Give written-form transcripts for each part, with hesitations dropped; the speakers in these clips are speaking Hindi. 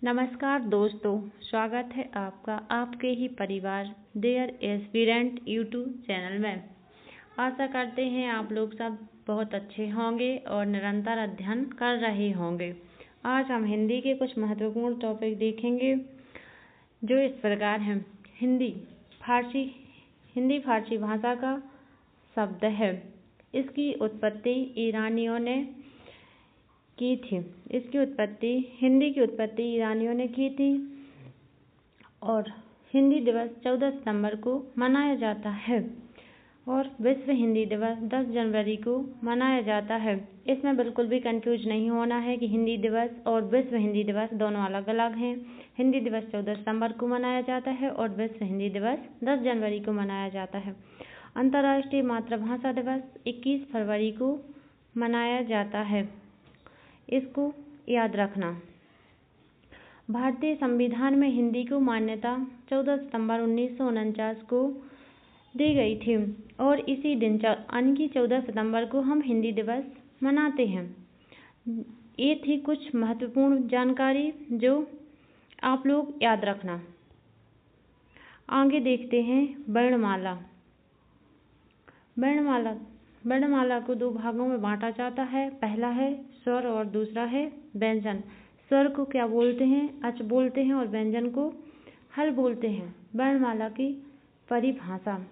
नमस्कार दोस्तों, स्वागत है आपका आपके ही परिवार देयर एस्पिरेंट यूट्यूब चैनल में। आशा करते हैं आप लोग सब बहुत अच्छे होंगे और निरंतर अध्ययन कर रहे होंगे। आज हम हिंदी के कुछ महत्वपूर्ण टॉपिक देखेंगे जो इस प्रकार हैं। हिंदी फारसी भाषा का शब्द है। इसकी उत्पत्ति ईरानियों ने की थी। हिंदी की उत्पत्ति ईरानियों ने की थी और हिंदी दिवस 14 सितंबर को मनाया जाता है और विश्व हिंदी दिवस 10 जनवरी को मनाया जाता है। इसमें बिल्कुल भी कंफ्यूज नहीं होना है कि हिंदी दिवस और विश्व हिंदी दिवस दोनों अलग अलग हैं। हिंदी दिवस 14 सितंबर को मनाया जाता है और विश्व हिंदी दिवस 10 जनवरी को मनाया जाता है। अंतर्राष्ट्रीय मातृभाषा दिवस 21 फरवरी को मनाया जाता है। इसको याद रखना। भारतीय संविधान में हिंदी को मान्यता 14 सितंबर 1949 को दी गई थी और इसी दिन यानी कि 14 सितंबर को हम हिंदी दिवस मनाते हैं। ये थी कुछ महत्वपूर्ण जानकारी जो आप लोग याद रखना। आगे देखते हैं वर्णमाला। वर्णमाला को दो भागों में बांटा जाता है। पहला है स्वर और दूसरा है व्यंजन। स्वर को क्या बोलते हैं? अच बोलते हैं और व्यंजन को हल बोलते हैं। वर्णमाला की परिभाषा।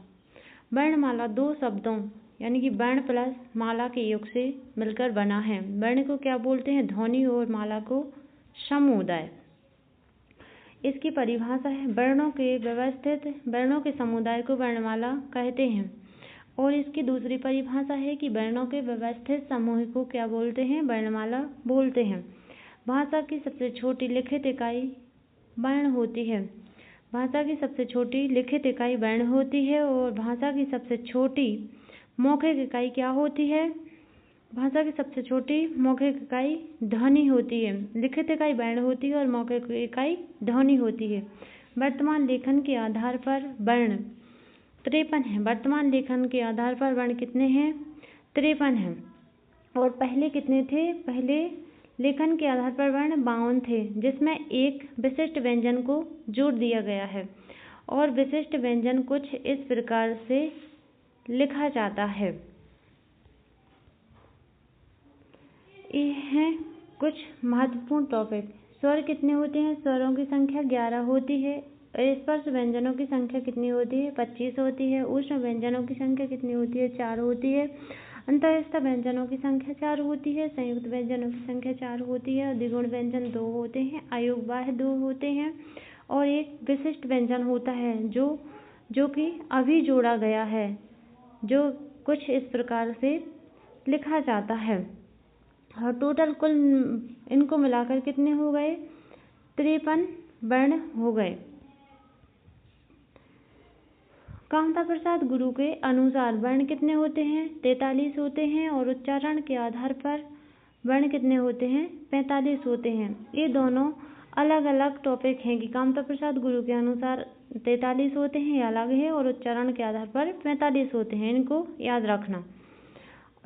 वर्णमाला दो शब्दों यानी कि वर्ण प्लस माला के योग से मिलकर बना है। वर्ण को क्या बोलते हैं? ध्वनि और माला को समुदाय। इसकी परिभाषा है वर्णों के समुदाय को वर्णमाला कहते हैं। और इसकी दूसरी परिभाषा है कि वर्णों के व्यवस्थित समूह को क्या बोलते हैं? वर्णमाला बोलते हैं। भाषा की सबसे छोटी लिखित इकाई वर्ण होती है। भाषा की सबसे छोटी लिखित इकाई वर्ण होती है और भाषा की सबसे छोटी मौखिक इकाई क्या होती है? भाषा की सबसे छोटी मौखिक इकाई ध्वनि होती है। लिखित इकाई वर्ण होती है और मौखिक इकाई ध्वनि होती है। वर्तमान लेखन के आधार पर वर्ण 53 है। वर्तमान लेखन के आधार पर वर्ण कितने हैं? 53 हैं। और पहले कितने थे? पहले लेखन के आधार पर वर्ण 52 थे, जिसमें एक विशिष्ट व्यंजन को जोड़ दिया गया है। और विशिष्ट व्यंजन कुछ इस प्रकार से लिखा जाता है। ये हैं कुछ महत्वपूर्ण टॉपिक। स्वर कितने होते हैं? स्वरों की संख्या 11 होती है। स्पर्श व्यंजनों की संख्या कितनी होती है? 25 होती है। ऊष्म व्यंजनों की संख्या कितनी होती है? 4 होती है। अंतःस्थ व्यंजनों की संख्या 4 होती है। संयुक्त व्यंजनों की संख्या 4 होती है। द्विगुण व्यंजन 2 होते हैं। अयोग बाह्य 2 होते हैं और एक विशिष्ट व्यंजन होता है जो कि अभी जोड़ा गया है, जो कुछ इस प्रकार से लिखा जाता है। और टोटल कुल इनको मिलाकर कितने हो गए? 53 वर्ण हो गए। कामता प्रसाद गुरु के अनुसार वर्ण कितने होते हैं? 43 होते हैं। और उच्चारण के आधार पर वर्ण कितने होते हैं? 45 होते हैं। ये दोनों अलग अलग टॉपिक हैं कि कामता प्रसाद गुरु के अनुसार 43 होते हैं, ये अलग है, और उच्चारण के आधार पर 45 होते हैं। इनको याद रखना।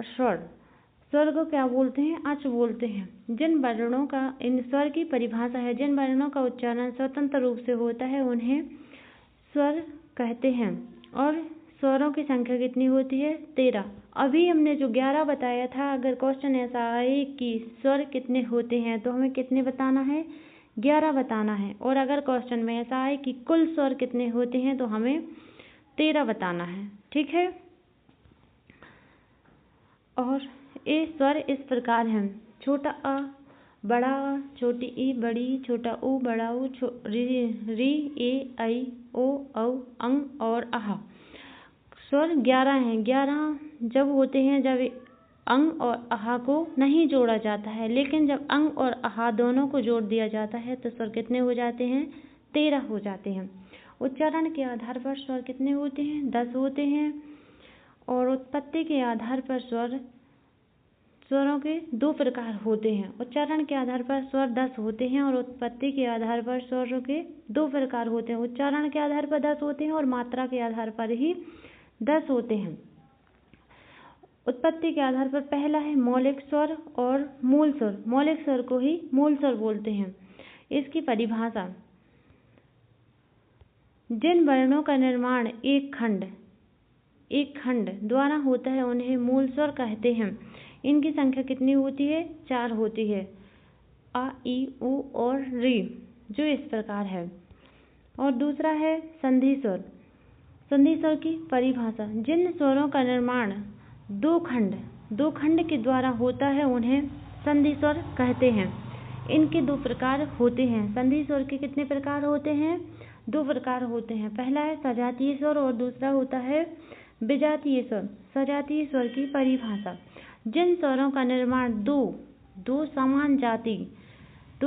स्वर को क्या बोलते हैं? अच बोलते हैं। जिन वर्णों का इन स्वर की परिभाषा है, जिन वर्णों का उच्चारण स्वतंत्र रूप से होता है उन्हें स्वर कहते हैं। और स्वरों की संख्या कितनी होती है? 13। अभी हमने जो 11 बताया था, अगर क्वेश्चन ऐसा आए कि स्वर कितने होते हैं तो हमें कितने बताना है? 11 बताना है। और अगर क्वेश्चन में ऐसा आए कि कुल स्वर कितने होते हैं तो हमें 13 बताना है। ठीक है। और ये स्वर इस प्रकार हैं। छोटा अ, बड़ा अ, छोटी ई, बड़ी, छोटा ऊ, बड़ा ऊ, री, ए, ऐ, ओ, औ, अं और अह। स्वर 11 हैं। 11 जब होते हैं जब अंग और अहा को नहीं जोड़ा जाता है, लेकिन जब अंग और अहा दोनों को जोड़ दिया जाता है तो स्वर कितने हो जाते हैं? 13 हो जाते हैं। उच्चारण के आधार पर स्वर कितने होते हैं? 10 होते हैं। और उत्पत्ति के आधार पर स्वरों के 2 प्रकार होते हैं। उच्चारण के आधार पर स्वर 10 होते हैं और उत्पत्ति के आधार पर स्वरों के 2 प्रकार होते हैं। उच्चारण के आधार पर 10 होते हैं और मात्रा के आधार पर ही 10 होते हैं। उत्पत्ति के आधार पर पहला है मौलिक स्वर और मूल स्वर। मौलिक स्वर को ही मूल स्वर बोलते हैं। इसकी परिभाषा, जिन वर्णों का निर्माण एक खंड द्वारा होता है उन्हें मूल स्वर कहते हैं। इनकी संख्या कितनी होती है? 4 होती है। अ, ई, उ और ऋ, जो इस प्रकार है। और दूसरा है संधि स्वर। संधि स्वर की परिभाषा, जिन स्वरों का निर्माण दो खंड के द्वारा होता है उन्हें संधि स्वर कहते हैं। इनके 2 प्रकार होते हैं। संधि स्वर के कितने प्रकार होते हैं? 2 प्रकार होते हैं। पहला है सजातीय स्वर और दूसरा होता है विजातीय स्वर। सजातीय स्वर की परिभाषा, जिन स्वरों का निर्माण दो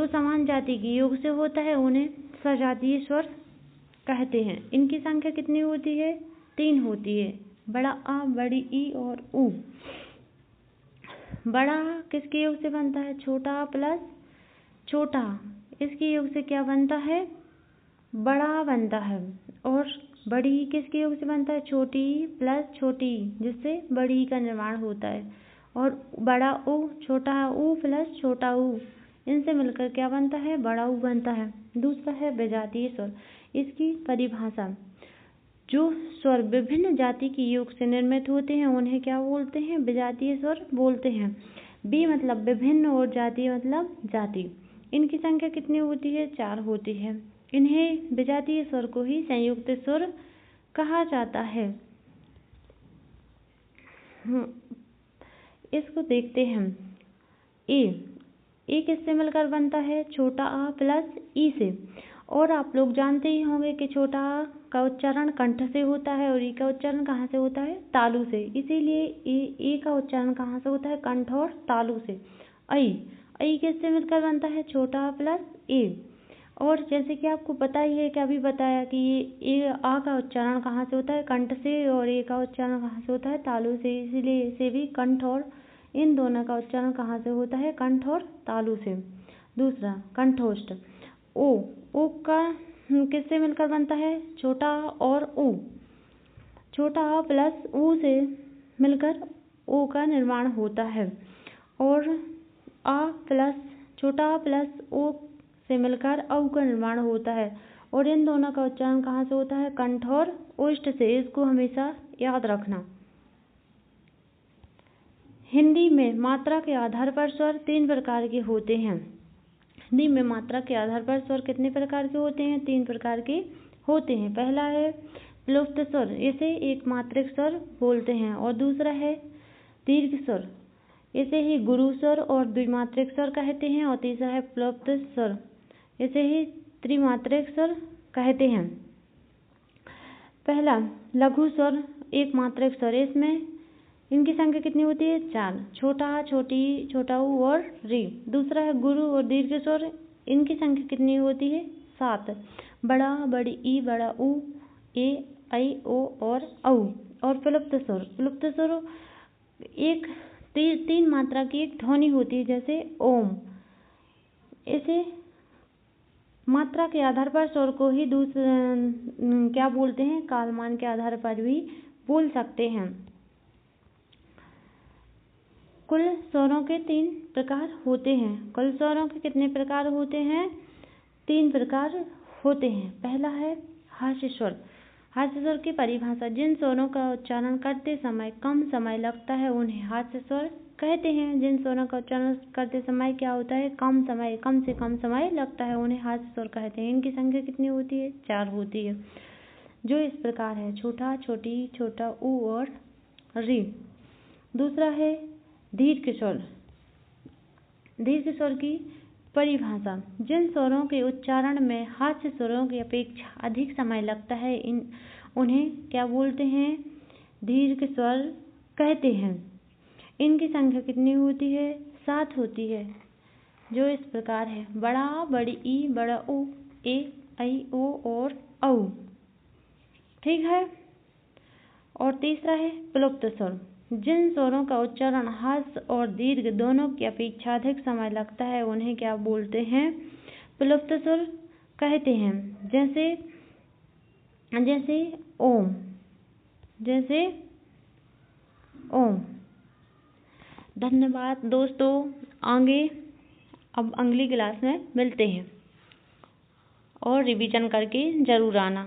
समान जाति के योग से होता है उन्हें सजातीय स्वर कहते हैं। इनकी संख्या कितनी होती है? 3 होती है। बड़ा आ, बड़ी ई और उ। बड़ा आ किसके योग से बनता है? छोटा आ प्लस छोटा आ। इसके योग से क्या बनता है? बड़ा आ बनता है। और बड़ी ई किसके योग से बनता है? छोटी ई प्लस छोटी ई, जिससे बड़ी ई का निर्माण होता है। और बड़ा ऊ, छोटा ऊ प्लस छोटा ऊ, इनसे मिलकर क्या बनता है? बड़ा ऊ बनता है। दूसरा है विजातीय स्वर। इसकी परिभाषा, जो स्वर विभिन्न जाति के योग से निर्मित होते हैं उन्हें क्या बोलते हैं? विजातीय स्वर बोलते हैं। बी मतलब विभिन्न और जाति मतलब जाति। इनकी संख्या कितनी होती है? 4 होती है। इन्हें विजातीय स्वर को ही संयुक्त स्वर कहा जाता है। इसको देखते हैं। ए किससे मिलकर बनता है? छोटा आ प्लस ई से। और आप लोग जानते ही होंगे कि छोटा आ का उच्चारण कंठ से होता है और ई का उच्चारण कहाँ से होता है? तालु से। इसीलिए ए का उच्चारण कहाँ से होता है? कंठ और तालु से। ऐ किससे मिलकर बनता है? छोटा आ प्लस ए। और जैसे कि आपको पता ही है कि अभी बताया कि ये आ का उच्चारण कहाँ से होता है? कंठ से। और ए का उच्चारण कहाँ से होता है? तालु से। इसीलिए इसे भी कंठ और इन दोनों का उच्चारण कहाँ से होता है? कंठ और तालु से। दूसरा कंठोष्ठ। ओ का किससे मिलकर बनता है? छोटा आ और ऊ। छोटा आ प्लस ऊ से मिलकर ओ का निर्माण होता है। और छोटा आ प्लस ओ से मिलकर औ का निर्माण होता है। और इन दोनों का उच्चारण कहाँ से होता है? कंठ और ओष्ठ से। इसको हमेशा याद रखना। हिंदी में मात्रा के आधार पर स्वर 3 प्रकार के होते हैं। हिंदी में मात्रा के आधार पर स्वर कितने प्रकार के होते हैं? 3 प्रकार के होते हैं। पहला है प्लुप्त स्वर, इसे एक मात्रिक स्वर बोलते हैं। और दूसरा है दीर्घ स्वर, इसे ही गुरु स्वर और द्विमात्रिक स्वर कहते हैं। और तीसरा है प्लुप्त स्वर, इसे ही त्रिमात्रिक स्वर कहते हैं। पहला लघु स्वर, एक मात्रिक स्वर। इसमें इनकी संख्या कितनी होती है? 4। छोटा आ, छोटी ई, छोटा ऊ और ऋ। दूसरा है गुरु और दीर्घ स्वर। इनकी संख्या कितनी होती है? 7। बड़ा आ, बड़ी ई, बड़ा ऊ, ए, ऐ, ओ और औ। और प्लुप्त स्वर एक 3 मात्रा की एक ध्वनि होती है, जैसे ओम। इसे मात्रा के आधार पर स्वर को ही क्या बोलते हैं? कालमान के आधार पर भी बोल सकते हैं। कुल स्वरों के 3 प्रकार होते हैं। कुल स्वरों के कितने प्रकार होते हैं? 3 प्रकार होते हैं। पहला है हास्य स्वर। हास्य स्वर की परिभाषा, जिन स्वरों का उच्चारण करते समय कम समय लगता है उन्हें हास्य स्वर कहते हैं। जिन स्वरों का उच्चारण करते समय क्या होता है? कम से कम समय लगता है, उन्हें हास्य स्वर कहते हैं। इनकी संख्या कितनी होती है? 4 होती है, जो इस प्रकार है: छोटा, छोटी, छोटा ऊ और ऋ। दूसरा है दीर्घ स्वर। दीर्घ स्वर की परिभाषा, जिन स्वरों के उच्चारण में हास्य स्वरों की अपेक्षा अधिक समय लगता है उन्हें क्या बोलते हैं? दीर्घ स्वर कहते हैं। इनकी संख्या कितनी होती है? 7 होती है, जो इस प्रकार है: बड़ा आ, बड़ी ई, बड़ा ऊ, ए, ऐ, ओ और औ। ठीक है। और तीसरा है प्लुप्त स्वर। जिन स्वरों का उच्चारण हास्य और दीर्घ दोनों की अपेक्षा अधिक समय लगता है उन्हें क्या बोलते हैं? प्लुप्त स्वर कहते हैं। जैसे ओम। धन्यवाद दोस्तों। आगे अब अगली क्लास में मिलते हैं। और रिवीजन करके ज़रूर आना।